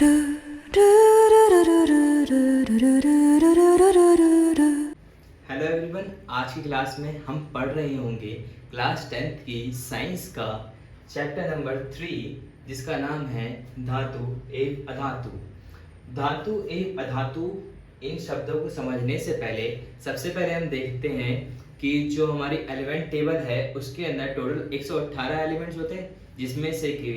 Hello everyone, आज की class में हम पढ़ रहे होंगे क्लास 10th की साइंस का चैप्टर नंबर 3, जिसका नाम है धातु एवं अधातु। धातु एवं अधातु, इन शब्दों को समझने से पहले सबसे पहले हम देखते हैं कि जो हमारी एलिमेंट टेबल है उसके अंदर टोटल 118 एलिमेंट्स होते हैं, जिसमें से कि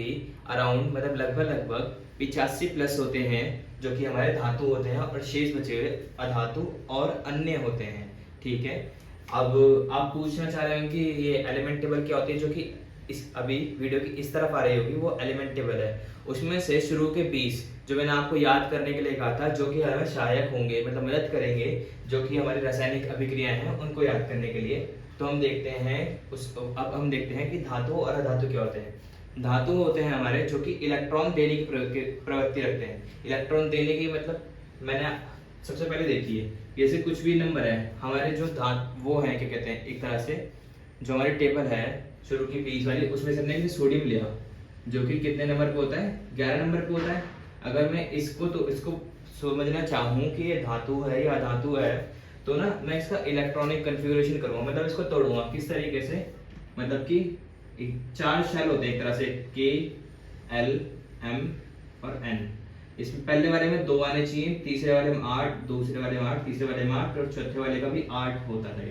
अराउंड मतलब लगभग 85 प्लस होते हैं जो कि हमारे धातु होते हैं और शेष बचे हुए अधातु और अन्य होते हैं। ठीक है, अब आप पूछना चाह रहे हो कि ये एलिमेंट टेबल क्या होती है, जो कि इस अभी वीडियो की इस तरफ आ रही होगी वो एलिमेंट टेबल है। उसमें से शुरू के 20 जो मैंने आपको याद करने के लिए कहा था, जो कि हमें सहायक होंगे, मतलब मदद करेंगे, जो कि हमारी रासायनिक अभिक्रियाएं हैं उनको याद करने के लिए। तो हम देखते हैं अब हम देखते हैं कि धातु और अधातु क्या होते हैं। धातु होते हैं हमारे जो कि इलेक्ट्रॉन देने की प्रवृत्ति रखते हैं। इलेक्ट्रॉन देने की मतलब मैंने सबसे पहले देखिए, जैसे कुछ भी नंबर है हमारे जो वो है क्या कहते हैं, एक तरह से जो हमारी टेबल है शुरू की 20 वाली, उसमें से हमने सोडियम लिया जो कि कितने नंबर पे होता है, 11 नंबर पे होता है। अगर मैं इसको समझना चाहूँ कि ये धातु है या अधातु है, तो ना मैं इसका इलेक्ट्रॉनिक कन्फिगरेशन करूँगा, मतलब इसको तोड़ूंगा किस तरीके से, मतलब कि 4 शेल होते हैं एक तरह से, के एल एम और एन। इसमें पहले वाले में 2 आने चाहिए, तीसरे वाले में 8, दूसरे वाले में 8, तीसरे वाले में 8 और चौथे वाले का भी 8 होता था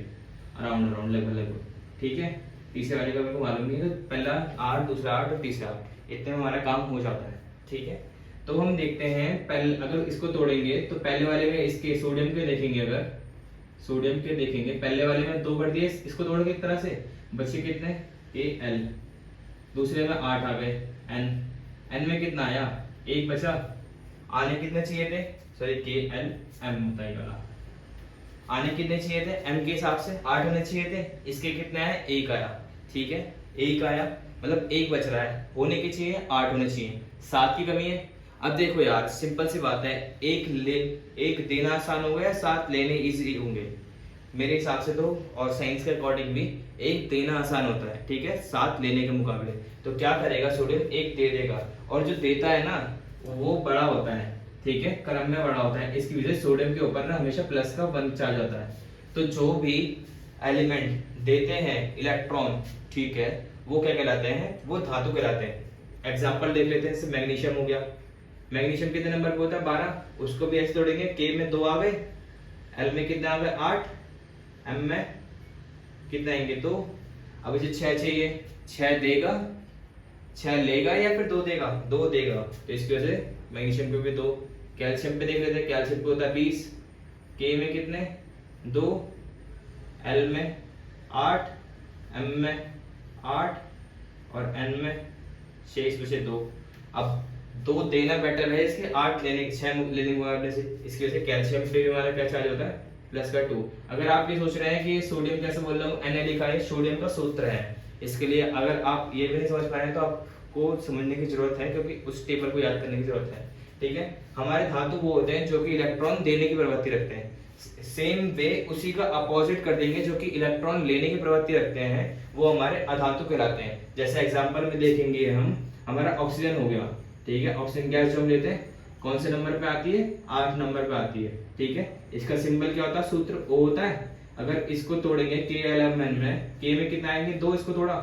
अराउंड लगभग। ठीक है, तीसरे वाले का मेरे को मालूम नहीं है, तो पहला 8, दूसरा 8 और तीसरा 8, इतने में हमारा काम हो जाता है। ठीक है, तो हम देखते हैं पहले अगर इसको तोड़ेंगे तो पहले वाले में इसके सोडियम के देखेंगे, अगर सोडियम के देखेंगे पहले वाले में 2 बढ़ दिए, इसको तोड़ के एक तरह से बचे कितने, ए एल, दूसरे में 8 आ गए, एन एन में कितना आया, 1 बचा, आने कितने चाहिए थे, सॉरी के एल एम होता है वाला, आने कितने चाहिए थे एम के हिसाब से 8 होने चाहिए थे, इसके कितने आए, 1 आया। ठीक है, 1 आया मतलब 1 बच रहा है, होने के चाहिए 8 होने चाहिए, 7 की कमी है। अब देखो यार, सिंपल सी बात है, एक देना आसान होगा या 7 लेने इजी होंगे मेरे हिसाब से तो, और साइंस के अकॉर्डिंग भी एक देना आसान होता है, ठीक है, 7 लेने के मुकाबले। तो क्या करेगा, सोडियम 1 दे देगा, और जो देता है ना वो बड़ा होता है, ठीक है, क्रम में बड़ा होता है, इसकी वजह से सोडियम के ऊपर ना हमेशा प्लस का 1 चार्ज आता है। तो जो भी एलिमेंट देते हैं इलेक्ट्रॉन, ठीक है, वो क्या कहलाते हैं, वो धातु कहलाते हैं। एग्जाम्पल देख लेते हैं, जैसे मैग्नीशियम हो गया, मैग्नीशियम कितने नंबर पे होता है, 12, उसको भी ऐसे तोड़ेंगे, के में 2 आ गए, एल में कितने आ गए, 8, एम में कितने आएंगे, 2। अब इसे 6 चाहिए, 6 देगा, 6 लेगा या फिर 2 देगा, 2 देगा, तो इसकी वजह से मैग्नीशियम पे भी 2। कैल्शियम पे देख लेते हैं, कैल्शियम पे होता है 20, के में कितने, 2, एल में 8, एम में 8 और एन में शेष बचे 2। अब 2 देना बेटर है इसके 8 लेने 6 लेने के मुकाबले से, इसकी वजह से कैल्शियम पे भी हमारा क्या चार्ज होता है, प्लस का 2। अगर आप ये सोच रहे हैं कि सोडियम कैसे बोल रहा हूँ, Na लिखा है, सोडियम का सूत्र है, इसके लिए अगर आप ये भी नहीं समझ पाए तो आपको समझने की जरूरत है, क्योंकि उस टेबल को याद करने की जरूरत है। ठीक है, हमारे धातु वो होते हैं जो कि इलेक्ट्रॉन देने की प्रवृत्ति रखते हैं, सेम वे उसी का अपोजिट कर देंगे, जो कि इलेक्ट्रॉन लेने की प्रवृत्ति रखते हैं, वो हमारे अधातु कहलाते हैं। जैसे एग्जाम्पल में देखेंगे हम, हमारा ऑक्सीजन हो गया, ठीक है, ऑक्सीजन गैस जो हम लेते हैं कौन से नंबर पे आती है, 8 नंबर पे आती है। ठीक है, इसका सिंबल क्या होता है, सूत्र O होता है। अगर इसको तोड़ेंगे के एल एम एन में, के में कितना आएंगे, 2, इसको तोड़ा,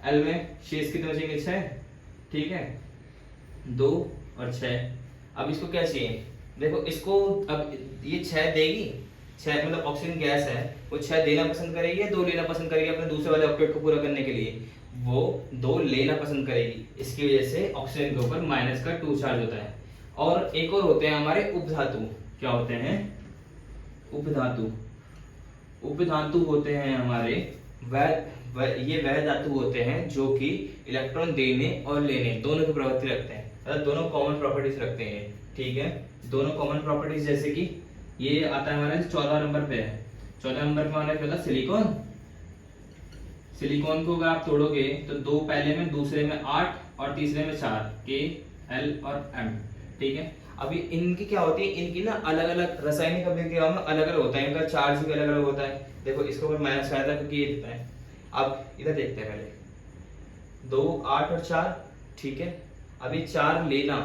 एल में शेष कितने बचेंगे, 6। ठीक है, 2 और 6। अब इसको क्या चाहिए, देखो इसको, अब ये 6 देगी, 6 मतलब ऑक्सीजन गैस है, वो 6 देना पसंद करेगी या 2 लेना पसंद करेगी, अपने दूसरे वाले ऑक्टेट को पूरा करने के लिए वो 2 लेना पसंद करेगी, इसकी वजह से ऑक्सीजन के ऊपर माइनस का 2 चार्ज होता है। और एक और होते हैं हमारे उपधातु, क्या होते हैं, उपधातु। उपधातु होते हैं हमारे ये वह धातु होते हैं जो कि इलेक्ट्रॉन देने और लेने दोनों की प्रवृत्ति रखते हैं, मतलब दोनों कॉमन प्रॉपर्टीज रखते हैं। ठीक है, दोनों कॉमन प्रॉपर्टीज, जैसे कि ये आता है हमारा 14 नंबर पे है, 14 नंबर पे हमारा क्या होता है, सिलिकॉन। सिलिकॉन को अगर आप तोड़ोगे तो 2 पहले में, दूसरे में 8 और तीसरे में 4, के एल और एम। ठीक है, अभी इनकी क्या होती है, इनकी ना अलग अलग रासायनिक अभिक्रियाओं में अलग अलग होता है, इनका चार्ज भी अलग अलग होता है। देखो इसको ऊपर माइनस आया था क्योंकि ये देता है। अब इधर देखते हैं पहले, 2, 8 और 4। ठीक है, अभी 4 लेना,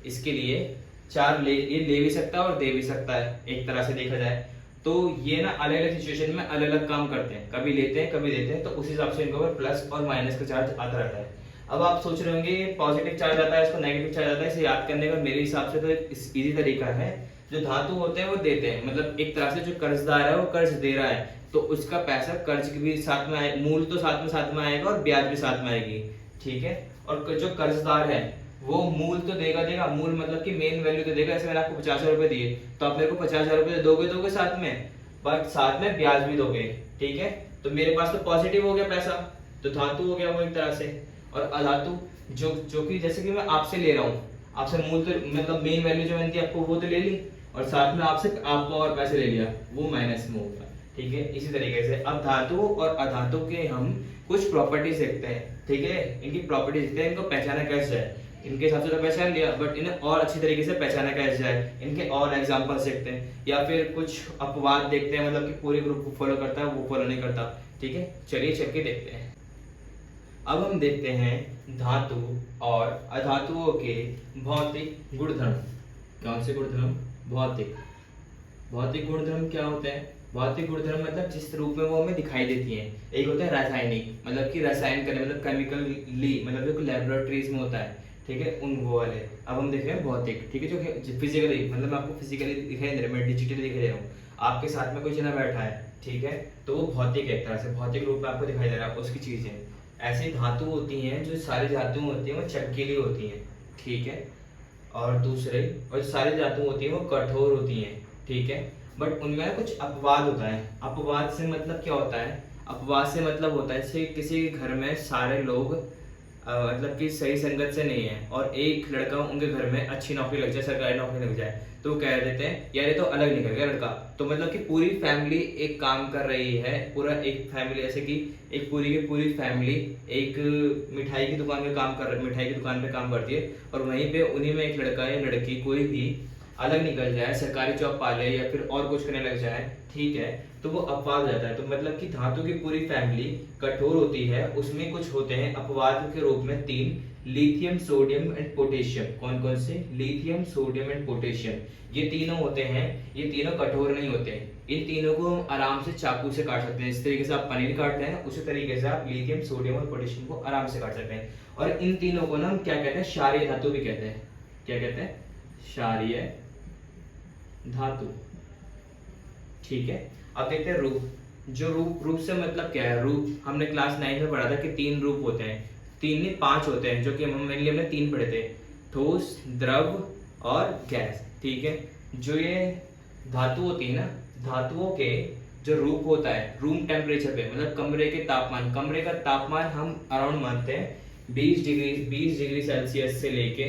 इसके लिए चार ये ले भी सकता है और दे भी सकता है, एक तरह से देखा जाए तो ये ना अलग अलग सिचुएशन में अलग अलग काम करते हैं, कभी लेते हैं कभी देते हैं, तो उस हिसाब से इनके ऊपर प्लस और माइनस का चार्ज आता रहता है। अब आप सोच रहे होंगे पॉजिटिव चार्ज आता है, इसको नेगेटिव चार्ज आता है, इसे याद करने का मेरे हिसाब से तो एक इजी तरीका है, जो धातु होते हैं वो देते हैं, मतलब एक तरह से जो कर्जदार है वो कर्ज दे रहा है तो उसका पैसा कर्ज के भी साथ में आए, मूल तो साथ में आएगा और ब्याज भी साथ में आएगी, ठीक है। और जो कर्जदार है वो मूल तो देगा, मूल मतलब कि मेन वैल्यू तो देगा। ऐसे मैंने आपको 50,000 रुपए दिए तो आप मेरे को 50,000 रुपए दोगे साथ में, बट साथ में ब्याज भी दोगे, ठीक है। तो मेरे पास तो पॉजिटिव हो गया पैसा, तो धातु हो गया वो एक तरह से। और अधातु जो कि जैसे कि मैं आपसे ले रहा हूँ, आपसे मूल तो मतलब मेन वैल्यू जो मैंने दी आपको वो तो ले ली, और साथ में आपको और पैसे ले लिया, वो माइनस में होगा, ठीक है। इसी तरीके से अब धातु और अधातु के हम कुछ प्रॉपर्टीज देखते हैं, ठीक है। इनकी प्रॉपर्टीज देखते हैं, इनको पहचाना कैसे है। इनके हिसाब से तो पहचान लिया, बट इन्हें और अच्छी तरीके से पहचाना कैसे जाए, इनके और एग्जांपल्स देखते हैं, या फिर कुछ अपवाद देखते हैं, मतलब कि पूरे ग्रुप को फॉलो करता है वो फॉलो नहीं करता, ठीक है। चलिए चल के देखते हैं। अब हम देखते हैं धातु और अधातुओं के भौतिक गुणधर्म। कौन से गुणधर्म? भौतिक गुणधर्म क्या होते हैं? भौतिक गुणधर्म मतलब जिस रूप में वो हमें दिखाई देती हैं। एक होता है रासायनिक, मतलब कि रसायन करने, मतलब केमिकली, मतलब जो लैबोरेटरीज में होता है, ठीक है, उन वो वाले। अब हम देख रहे हैं भौतिक, ठीक है, जो फिजिकली, मतलब मैं आपको फिजिकली दिखाई दे रहा हूँ, मैं डिजिटली दिखाई दे रहा हूँ, आपके साथ में कोई जना बैठा है, ठीक है, तो वो भौतिक है, एक तरह से भौतिक रूप में आपको दिखाई दे रहा है उसकी चीजें। ऐसी धातु होती हैं, जो सारी धातुएं होती हैं वो चमकीली होती हैं, ठीक है, और दूसरे और सारी धातुएं होती हैं वो कठोर होती हैं, ठीक है, बट उनमें कुछ अपवाद होता है। अपवाद से मतलब क्या होता है? अपवाद से मतलब होता है जैसे किसी घर में सारे लोग मतलब कि सही संगत से नहीं है, और एक लड़का उनके घर में अच्छी नौकरी लग जाए, सरकारी नौकरी लग जाए, तो कह देते हैं यार ये तो अलग निकल गया लड़का। तो मतलब कि पूरी फैमिली एक काम कर रही है, पूरा एक फैमिली, जैसे कि एक पूरी की पूरी फैमिली एक मिठाई की दुकान पे काम करती है, और वहीं पे उन्हीं में एक लड़का या लड़की कोई भी अलग निकल जाए, सरकारी जॉब पाले या फिर और कुछ करने लग जाए, ठीक है, तो वो अपवाद हो जाता है। तो मतलब कि धातु की पूरी फैमिली कठोर होती है, उसमें कुछ होते हैं अपवाद के रूप में 3, लिथियम, सोडियम एंड पोटेशियम। कौन कौन से? लिथियम, सोडियम एंड पोटेशियम, ये तीनों होते हैं। ये तीनों कठोर नहीं होते, इन तीनों को हम आराम से चाकू से काट सकते हैं। इस तरीके से आप पनीर काटते हैं, उसी तरीके से आप लिथियम, सोडियम और पोटेशियम को आराम से काट सकते हैं। और इन तीनों को ना हम क्या कहते हैं? क्षारीय धातु भी कहते हैं। क्या कहते हैं? क्षारीय धातु, ठीक है। अब देखते हैं रूप। जो रूप से मतलब क्या है? रूप हमने क्लास 9 में पढ़ा था कि 3 रूप होते हैं, 3 नहीं 5 होते हैं, जो कि मेनली हमने 3 पढ़े थे, ठोस, द्रव और गैस, ठीक है। जो ये धातु होती है ना, धातुओं के जो रूप होता है रूम टेम्परेचर पे, मतलब कमरे का तापमान हम अराउंड मानते हैं 20 डिग्री सेल्सियस से लेके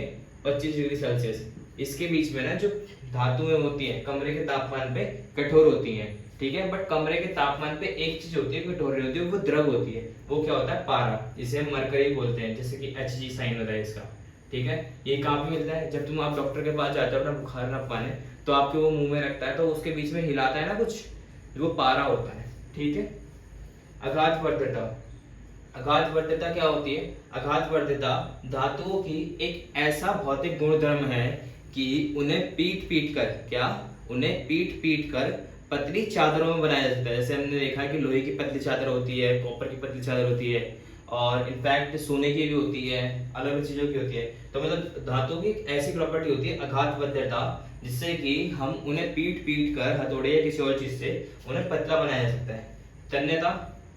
25 डिग्री सेल्सियस, इसके बीच में ना जो धातुएं होती हैं कमरे के तापमान पे कठोर होती हैं, ठीक है। बट कमरे के तापमान पे एक चीज होती है कठोर नहीं होती है, वो द्रव होती है। वो क्या होता है? पारा, जिसे हम मरकरी बोलते हैं, जैसे कि Hg साइन होता है इसका, ठीक है। ये कहाँ पे मिलता है? जब आप डॉक्टर के पास जाते हो अपना बुखार ना पाने, तो आपके वो मुंह में रखता है, तो उसके बीच में हिलाता है ना कुछ, वो पारा होता है, ठीक है। आघात वर्ध्यता क्या होती है? आघात वर्ध्यता धातुओं की एक ऐसा भौतिक गुणधर्म है कि उन्हें पीट कर पतली चादरों में बनाया जाता है। जैसे हमने देखा कि लोहे की पतली चादर होती है, कॉपर की पतली चादर होती है, और इनफैक्ट सोने की भी होती है, अलग अलग चीजों की होती है। तो मतलब धातु की एक ऐसी प्रॉपर्टी होती है आघात वर्ध्यता, जिससे कि हम उन्हें पीट कर हथौड़े या किसी और चीज से उन्हें पतला बनाया जा सकता है।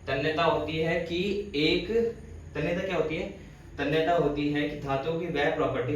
तन्यता होती है कि तन्यता होती है कि धातुओं की वह प्रॉपर्टी,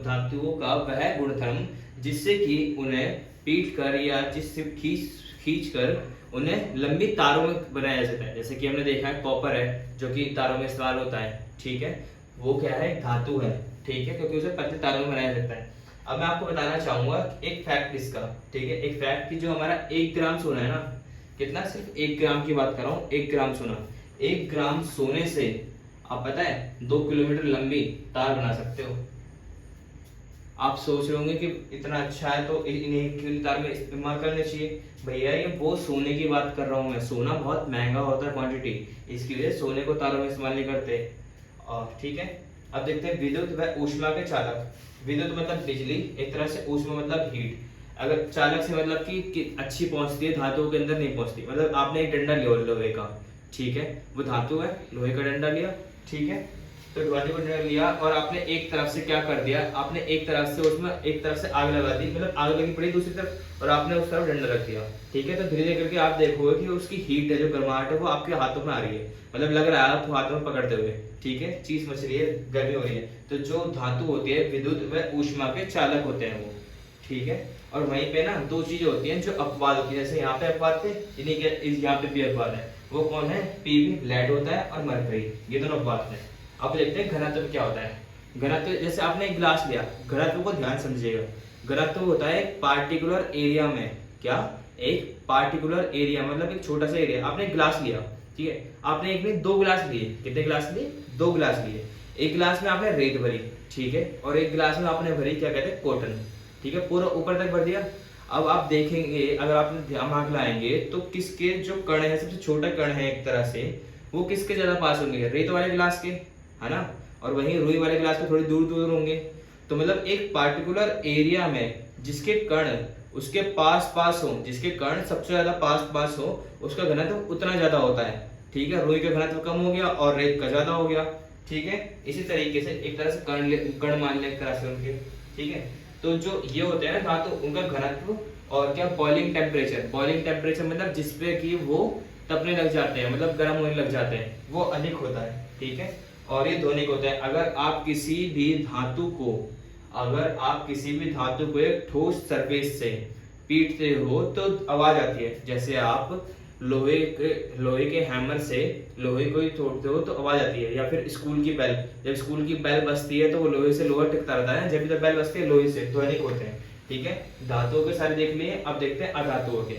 धातुओं का वह गुणधर्म जिससे कि उन्हें पीट कर या जिससे खींच कर उन्हें लंबी तारों में बनाया जा सकता है। जैसे कि हमने देखा है कॉपर है जो कि तारों में इस्तेमाल होता है, ठीक है, वो क्या है? धातु है, ठीक है, क्योंकि उसे पतले तारों में बनाया जाता है। अब मैं आपको बताना चाहूंगा एक फैक्ट इसका, ठीक है, एक फैक्ट की, जो हमारा 1 ग्राम सोना है ना, कितना? सिर्फ 1 ग्राम की बात कर रहा हूँ, 1 ग्राम सोना। 1 ग्राम सोने से आप पता है 2 किलोमीटर लंबी तार बना सकते हो। आप सोच रहे होंगे कि इतना अच्छा है तो इन्हें तार में इस्तेमाल करने चाहिए। भैया ये वो सोने की बात कर रहा हूँ मैं, सोना बहुत महंगा होता है क्वांटिटी, इसकी वजह से सोने को तारों में इस्तेमाल नहीं करते, और ठीक है। अब देखते हैं विद्युत व ऊष्मा के चालक। विद्युत मतलब बिजली, एक तरह से ऊष्मा मतलब हीट। अगर चालक से मतलब कि अच्छी पहुंचती है, धातुओं के अंदर नहीं पहुंचती। मतलब आपने एक डंडा लिया लोहे का, ठीक है, वो धातु है, लोहे का डंडा लिया, ठीक है, तो धातु का डंडा लिया और आपने एक तरफ से क्या कर दिया, आपने एक तरफ से उसमें एक तरफ से आग लगा दी, मतलब आग लगी पड़ी दूसरी तरफ और आपने उस तरफ डंडा रख दिया, ठीक है। तो धीरे धीरे करके आप देखोगे कि उसकी हीट है, जो गर्माहट है, वो आपके हाथों में आ रही है, मतलब लग रहा है आप हाथों में पकड़ते हुए, ठीक है, चीज मच रही है, गर्मी हो रही है। तो जो धातु होती है विद्युत व ऊष्मा के चालक होते हैं वो, ठीक है। और वहीं पे ना दो चीजें होती हैं जो अपवाद होती है, जैसे यहाँ पे अपवाद थे, यानी कि यहाँ पे भी अपवाद है। वो कौन है? पीवी लेड होता है और मरकरी, ये दोनों अपवाद है। अब देखते हैं घनत्व क्या होता है। घनत्व, जैसे आपने एक गिलास लिया, घनत्व को ध्यान समझिएगा। घनत्व होता है एक पार्टिकुलर एरिया में, क्या? एक पार्टिकुलर एरिया, मतलब एक छोटा सा एरिया। आपने एक गिलास लिया, ठीक है, आपने एक नहीं दो गिलास लिए। कितने गिलास लिए? दो गिलास लिए। एक गिलास में आपने रेत भरी, ठीक है, और एक गिलास में आपने भरी क्या कहते हैं? कॉटन, ठीक है, पूरा ऊपर तक भर दिया। अब आप देखेंगे, अगर आप दिमाग लाएंगे तो किसके जो कण है, सबसे छोटा कण है एक तरह से, वो किसके ज्यादा पास होंगे? रेत वाले गिलास के, है ना, और वहीं रुई वाले गिलास के थोड़ी दूर दूर होंगे। तो मतलब एक पार्टिकुलर एरिया में जिसके कण उसके पास पास हो, जिसके कण सबसे ज्यादा पास पास हो, उसका घनत्व उतना ज्यादा होता है, ठीक है। रुई का घनत्व कम हो गया और रेत का ज्यादा हो गया, ठीक है। इसी तरीके से एक तरह से कण मान ले एक तरह से उनके, ठीक है। तो जो ये होते हैं ना धातु, उनका घनत्व और क्या बॉइलिंग टेम्परेचर, बॉइलिंग टेम्परेचर मतलब जिसपे कि वो तपने लग जाते हैं, मतलब गर्म होने लग जाते हैं, वो अधिक होता है, ठीक है। और ये ध्वनिक होता है। अगर आप किसी भी धातु को एक ठोस सरफेस से पीटते हो तो आवाज आती है। जैसे आप लोहे के हैमर से लोहे को ही तोड़ते हो तो आवाज आती है। या फिर स्कूल की बेल, जब स्कूल की बेल बजती है तो वो लोहे से लोहा टिकता रहता है, जब बेल बजती है लोहे से, ध्वनिक होते हैं, ठीक है। धातुओं के सारे देख लिए। अब देखते हैं अधातुओं के।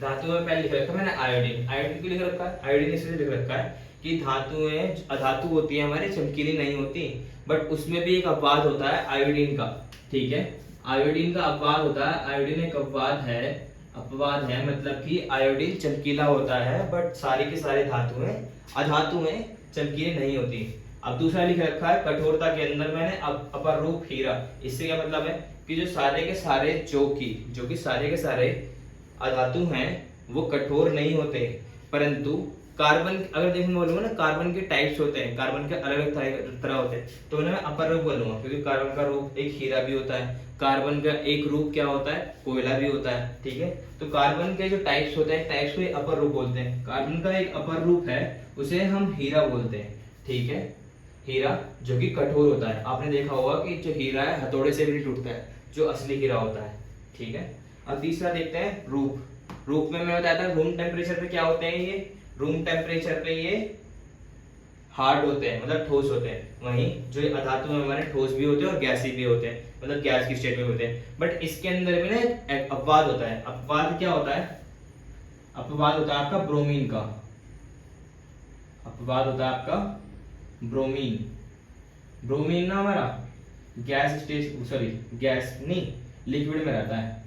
धातुओं में पहले लिख रखा है मैंने आयोडीन। आयोडीन क्यों लिख रखा है? आयोडीन इसलिए लिख रखा है कि धातुएं, अधातु होती है हमारी, चमकीली नहीं होती, बट उसमें भी एक अपवाद होता है आयोडीन का, ठीक है। आयोडीन का अपवाद होता है। आयोडीन एक अपवाद है, मतलब कि आयोडीन चमकीला होता है, बट सारी की सारी धातुएं, अधातुएं चमकीली नहीं होती। अब दूसरा लिख रखा है कठोरता के अंदर मैंने अपर रूप हीरा। इससे क्या मतलब है कि जो सारे के सारे सारे के सारे अधातु हैं वो कठोर नहीं होते, परंतु कार्बन, अगर देखने बोलूंगा ना, कार्बन के टाइप्स होते हैं, कार्बन के अलग अलग तरह होते हैं, तो उन्हें मैं अपर रूप बोलूंगा, क्योंकि कार्बन का रूप एक हीरा भी होता है, कार्बन का एक रूप क्या होता है? कोयला भी होता है, ठीक है। तो कार्बन के जो टाइप्स होते हैं, टाइप्स को अपर रूप बोलते हैं। कार्बन का एक अपर रूप है, उसे हम हीरा बोलते हैं, ठीक है। हीरा जो कि कठोर होता है। आपने देखा होगा कि जो हीरा है हथौड़े से भी नहीं टूटता है, जो असली हीरा होता है, ठीक है। अब तीसरा देखते हैं रूप। रूप में मैं बताया था रूम टेम्परेचर पे क्या होते हैं ये, रूम टेम्परेचर पे ये हार्ड होते हैं, मतलब ठोस होते हैं। वहीं जो अधातु में हमारे ठोस भी होते हैं और गैसी भी होते हैं, मतलब गैस की स्टेट में होते हैं। बट इसके अंदर में ना एक अपवाद होता है। अपवाद क्या होता है? अपवाद होता है आपका ब्रोमीन का। अपवाद होता है आपका ब्रोमीन। ब्रोमीन ना हमारा गैस स्टेज, सॉरी गैस नहीं, लिक्विड में रहता है,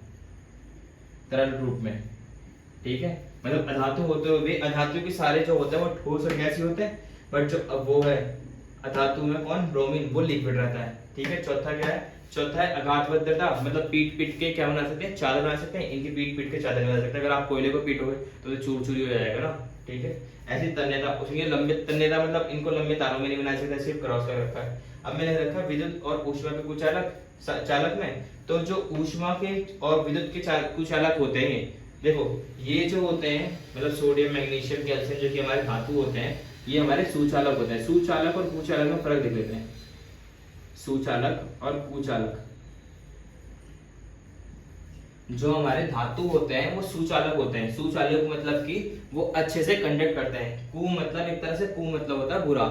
तरल रूप में, ठीक है। मतलब अधातु होते हुए भी, अधातु के सारे जो होते हैं वो ठोस और गैसी होते हैं, बट जो अब वो है अधातु में कौन? ब्रोमीन, वो लिक्विड रहता है, ठीक है। चौथा क्या है? चौथा है अघातबद्धता, मतलब पीट पीट के क्या बना सकते हैं? चादर बना सकते हैं। इनकी पीट पीट के चादर बना सकते हैं। अगर आप कोयले को पीटोगे तो चूर चूरी हो जाएगा ना, ठीक है। ऐसी तन्यता, उसमें लंबे तन्यता, मतलब इनको लंबे तारों में नहीं बना सकते, सिर्फ क्रॉस कर रखा है। अब मैंने रखा विद्युत और ऊष्मा के कुचालक में, तो जो ऊष्मा के और विद्युत के कुचालक होते हैं, देखो ये जो होते हैं, मतलब सोडियम, मैग्नीशियम, कैल्शियम, जो कि हमारे धातु होते हैं, ये हमारे सुचालक होते हैं। सुचालक और कुचालक में फर्क देख लेते हैं। सुचालक और कुचालक, जो हमारे धातु होते हैं वो सुचालक होते हैं। सुचालक मतलब कि वो अच्छे से कंडक्ट करते हैं। कु मतलब एक तरह से, कु मतलब होता है बुरा।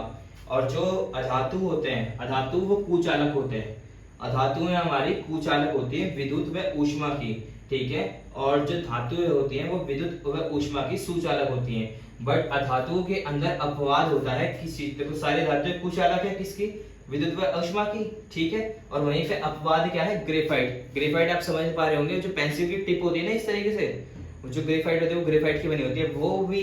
और जो अधातु होते हैं, अधातु वो कुचालक होते हैं। अधातुएं हमारी कुचालक होती है विद्युत व ऊष्मा की, ठीक है। और जो धातुएं होती हैं वो विद्युत व ऊष्मा की सुचालक होती हैं। बट अधातुओं के अंदर अपवाद होता है किसी, देखो सारी धातुएं कुचालक है किसकी? विद्युत व ऊष्मा की, ठीक है। और वहीं पे अपवाद क्या है? ग्रेफाइट। ग्रेफाइट आप समझ पा रहे होंगे, जो पेंसिल की टिप होती है ना इस तरीके से, जो ग्रेफाइट होती है वो ग्रेफाइट की बनी होती है, वो भी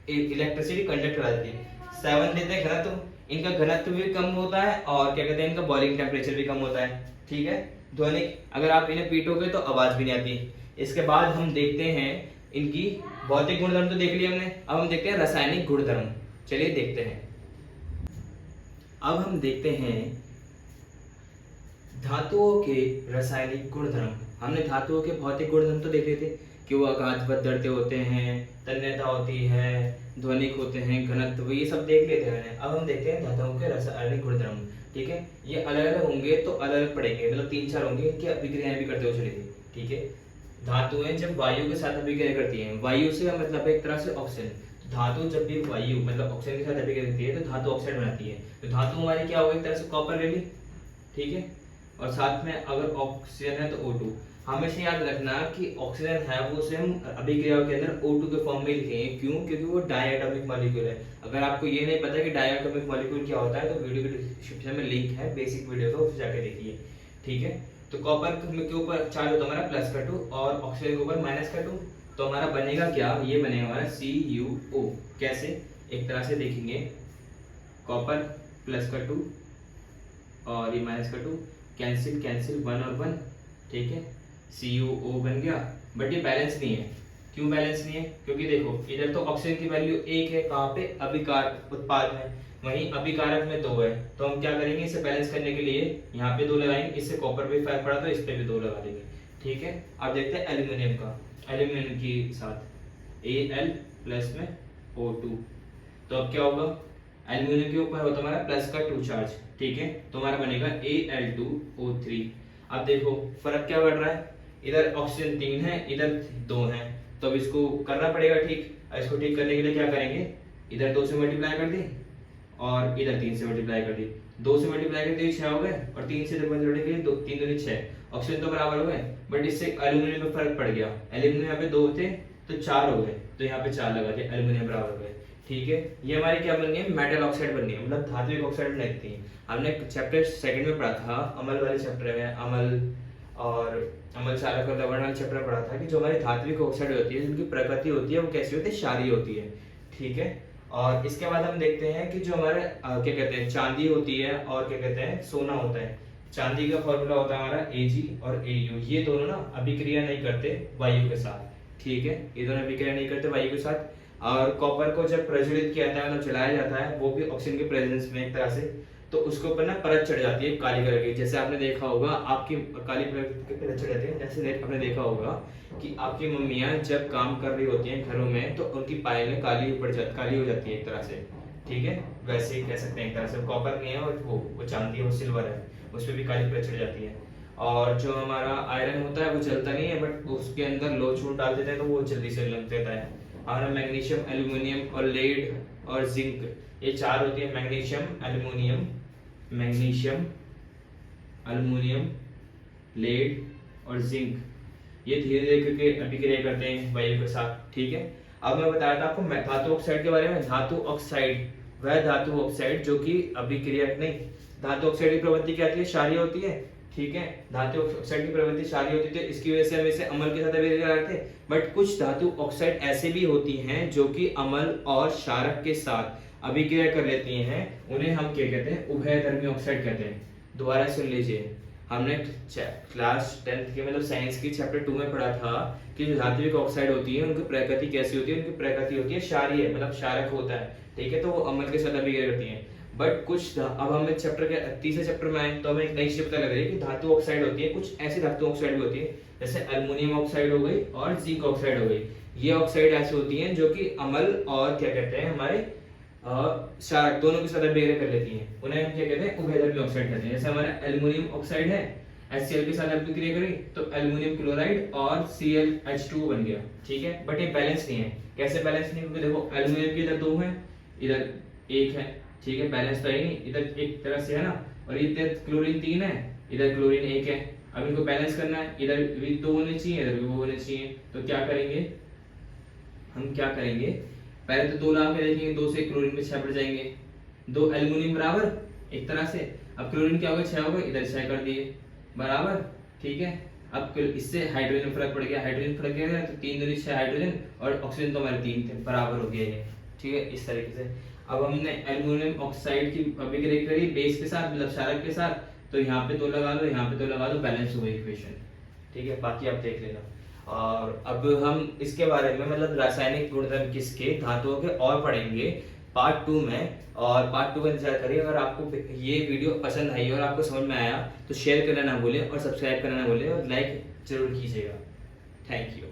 इलेक्ट्रिसिटी कंडक्ट कराती है। 7 देते हैं घनत्व, इनका घनत्व भी कम होता है और क्या कहते हैं इनका बॉइलिंग टेम्परेचर भी कम होता है। ठीक है, ध्वनिक अगर आप इन्हें पीटोगे तो आवाज भी नहीं आती। इसके बाद हम देखते हैं इनकी भौतिक गुणधर्म तो देख लिए हमने, अब हम देखते हैं रासायनिक गुणधर्म। चलिए देखते हैं। अब हम देखते हैं धातुओं के रासायनिक गुणधर्म। हमने धातुओं के भौतिक गुणधर्म तो देखे थे कि वो आघातबद्ध होते हैं, तन्यता होती है, ध्वनिक होते हैं, घनत्व, ये सब देख लेते हैं। अब हम देखते हैं धातुओं के रासायनिक गुणधर्म। ठीक है, ये अलग अलग होंगे तो अलग अलग पढ़ेंगे, मतलब 3-4 होंगे, इनकी अभिक्रियाएं भी करते हुए चलेंगे। ठीक है, धातुएं जब वायु के साथ अभिक्रिया करती हैं, वायु से मतलब एक तरह से ऑक्सीजन, धातु जब भी वायु मतलब ऑक्सीजन के साथ अभिक्रिया करती है तो धातु ऑक्साइड बनाती है। तो धातु हमारी क्या होगी, एक तरह से कॉपर ले ली। ठीक है, और साथ में अगर ऑक्सीजन है तो O2। हमेशा याद रखना कि ऑक्सीजन है वो उसे हम अभिक्रियाओं के अंदर O2 के फॉर्म में लिखेंगे। क्यों? क्योंकि वो डायटोमिक मॉलिक्यूल है। अगर आपको ये नहीं पता कि डायटोमिक मॉलिक्यूल क्या होता है तो वीडियो के डिस्क्रिप्शन में लिंक है बेसिक वीडियो का, उसे जाके देखिए। ठीक है, तो कॉपर के ऊपर चार्ज होता है हमारा +2 और ऑक्सीजन के ऊपर -2, तो हमारा बनेगा क्या, ये बनेगा हमारा CuO। कैसे? एक तरह से देखेंगे, कॉपर +2 और ये -2 कैंसिल कैंसिल 1 और 1। ठीक है, CuO बन गया, बट ये बैलेंस नहीं है। क्यों बैलेंस नहीं है? क्योंकि देखो इधर तो ऑक्सीजन की वैल्यू 1 है, कहाँ पे, अभिकार उत्पाद में, वहीं अभिकारक में 2 है। तो हम क्या करेंगे, इसे बैलेंस करने के लिए यहाँ पे 2 लगाएंगे, इससे कॉपर पे फर्क पड़ा तो इस पे भी 2 लगा देंगे। ठीक है, अब देखते हैं एल्यूमिनियम का, एल्यूमिनियम के साथ Al प्लस में O2। तो अब क्या होगा, एल्यूमिनियम के ऊपर होता हमारा +2 चार्ज। ठीक है, तो हमारा बनेगा Al2O3। अब देखो फर्क क्या बढ़ रहा है, इधर ऑक्सीजन 3 है, इधर 2 है, तो अब इसको करना पड़ेगा ठीक। इसको ठीक करने के लिए क्या करेंगे, इधर 2 से मल्टीप्लाई कर दी और इधर 3 से मल्टीप्लाई कर दी। 2 से मल्टीप्लाई कर दी 6 हो गए और 3 से मल्टीप्लाई कर दी 2 3 दूनी 6। ऑक्सीजन तो बराबर हो गए, बट इससे एल्यूमिनियम में फर्क पड़ गया। एल्यूमिनियम यहाँ पे 2 थे तो 4 हो गए, तो यहाँ पे 4 लगा दिया, एल्यूमिनियम बराबर हो गए। ठीक है, ये हमारी क्या बननी है, मेटल ऑक्साइड बननी है, मतलब धात्विक ऑक्साइड बनती है। हमने चैप्टर 2 में पढ़ा था, अम्ल वाले चैप्टर में, अम्ल और अम्ल चालक और लवण वाले चैप्टर में पढ़ा था कि जो हमारी धात्विक ऑक्साइड होती है, जिनकी प्रकृति होती है वो कैसी होती है, क्षारीय होती है। ठीक है, और इसके बाद हम देखते हैं कि जो हमारे क्या कहते हैं, चांदी होती है और क्या कहते हैं, सोना होता है। चांदी का फॉर्मूला होता है हमारा Ag और Au, ये दोनों ना अभिक्रिया नहीं करते वायु के साथ। ठीक है, ये दोनों अभिक्रिया नहीं करते वायु के साथ। और कॉपर को जब प्रज्वलित किया जाता है, मतलब जलाया जाता है, वो भी ऑक्सीजन के प्रेजेंस में एक तरह से, तो उसके ऊपर ना परत चढ़ जाती है काली कलर की। जैसे आपने देखा होगा, आपकी काली कलर की परत चढ़ जाती है। जैसे आपने देखा होगा कि आपकी मम्मियाँ जब काम कर रही होती हैं घरों में, तो उनकी पायलें काली हो जाती है एक तरह से। ठीक है, वैसे ही कह सकते हैं एक तरह से। कॉपर नहीं है और वो चांदी है, वो सिल्वर है, उस पर भी काली परत चढ़ जाती है। और जो हमारा आयरन होता है वो जलता नहीं है, बट उसके अंदर लोच वोच डाल देते हैं तो वो जल्दी से लग देता है। हमारा मैग्नीशियम, एल्यूमिनियम और लेड और जिंक, ये 4 होती है। मैग्नीशियम, एल्यूमिनियम, लेड और जिंक, ये धीरे धीरे करके अभिक्रिया करते हैं वायु के साथ। ठीक है, अब मैं बताया था आपको धातु ऑक्साइड के बारे में। धातु ऑक्साइड वह धातु ऑक्साइड जो कि अभिक्रिया नहीं, धातु ऑक्साइड की प्रवृत्ति क्या होती है, क्षारीय होती है। ठीक है, धातु ऑक्साइड की प्रवृत्ति क्षारीय होती है, इसकी वजह से हम इसे अम्ल के साथ अभिक्रिया करते हैं। बट कुछ धातु ऑक्साइड ऐसे भी होती हैं जो कि अम्ल और क्षारक के साथ अभिक्रिया कर लेती हैं, उन्हें हम क्या कहते हैं, उभयधर्मी ऑक्साइड कहते हैं। दोबारा सुन लीजिए, हमने क्लास 10th के मतलब साइंस की चैप्टर 2 में पढ़ा था कि जो धात्विक ऑक्साइड होती है उनकी प्रकृति कैसी होती है, उनकी प्रकृति होती है क्षारीय, मतलब क्षारक होता है। ठीक है, तो वो अम्ल के साथ अभिक्रिया करती हैं। बट कुछ अब हम चैप्टर के तीसरे चैप्टर में आए तो हमें एक नई चीज पता लग रही है कि धातु ऑक्साइड होती है, कुछ ऐसी धातु ऑक्साइड भी होती है, जैसे एल्युमिनियम ऑक्साइड हो गई और जिंक ऑक्साइड हो गई। ये ऑक्साइड ऐसी होती हैं जो कि अम्ल और क्या कहते हैं, हमारे क्षारक दोनों के साथ अभिक्रिया कर लेती हैं, उन्हें हम क्या कहते हैं, उभयधर्मी ऑक्साइड कहते हैं। जैसे हमारा एल्युमिनियम ऑक्साइड है, HCl के साथ अभिक्रिया करी तो एल्युमिनियम क्लोराइड और ClH2 बन गया। ठीक है, बट ये बैलेंस नहीं है। कैसे बैलेंस नहीं? क्योंकि देखो एल्युमिनियम की इधर 2 है, इधर 1 है। ठीक है, बैलेंस तो है नहीं, इधर एक तरह से है ना, और इधर क्लोरीन 3 है, इधर क्लोरीन 1 है। अब इनको बैलेंस करना है, इधर भी 2 होने चाहिए, इधर भी 2 होने चाहिए। तो क्या करेंगे हम, क्या करेंगे, पहले तो 2 लगा के देखेंगे, 2 से क्लोरीन पे 6 बढ़ जाएंगे, 2 एल्युमिनियम बराबर एक तरह से। अब क्लोरीन क्या होगा, 6 हो गए, इधर 6 कर दिए बराबर। ठीक है, अब इससे हाइड्रोजन में फर्क पड़ गया, हाइड्रोजन फर्क गया तो 3 दूनी 6 हाइड्रोजन और ऑक्सीजन तो हमारे 3 थे, बराबर हो गया ये। ठीक है, इस तरीके से। अब हमने एल्युमिनियम ऑक्साइड की अभिक्रिया करी बेस के साथ, मतलब क्षारक के साथ, तो यहाँ पे 2 लगा लो, यहाँ पे 2 लगा लो, बैलेंस हो गई इक्वेशन। ठीक है, बाकी आप देख लेना। और अब हम इसके बारे में, मतलब रासायनिक गुणधर्म किसके, धातुओं के, और पढ़ेंगे पार्ट 2 में। और पार्ट 2 का इंतजार करिए। अगर आपको ये वीडियो पसंद आई और आपको समझ में आया तो शेयर करना ना भूलें और सब्सक्राइब करना ना भूलें और लाइक जरूर कीजिएगा। Thank you.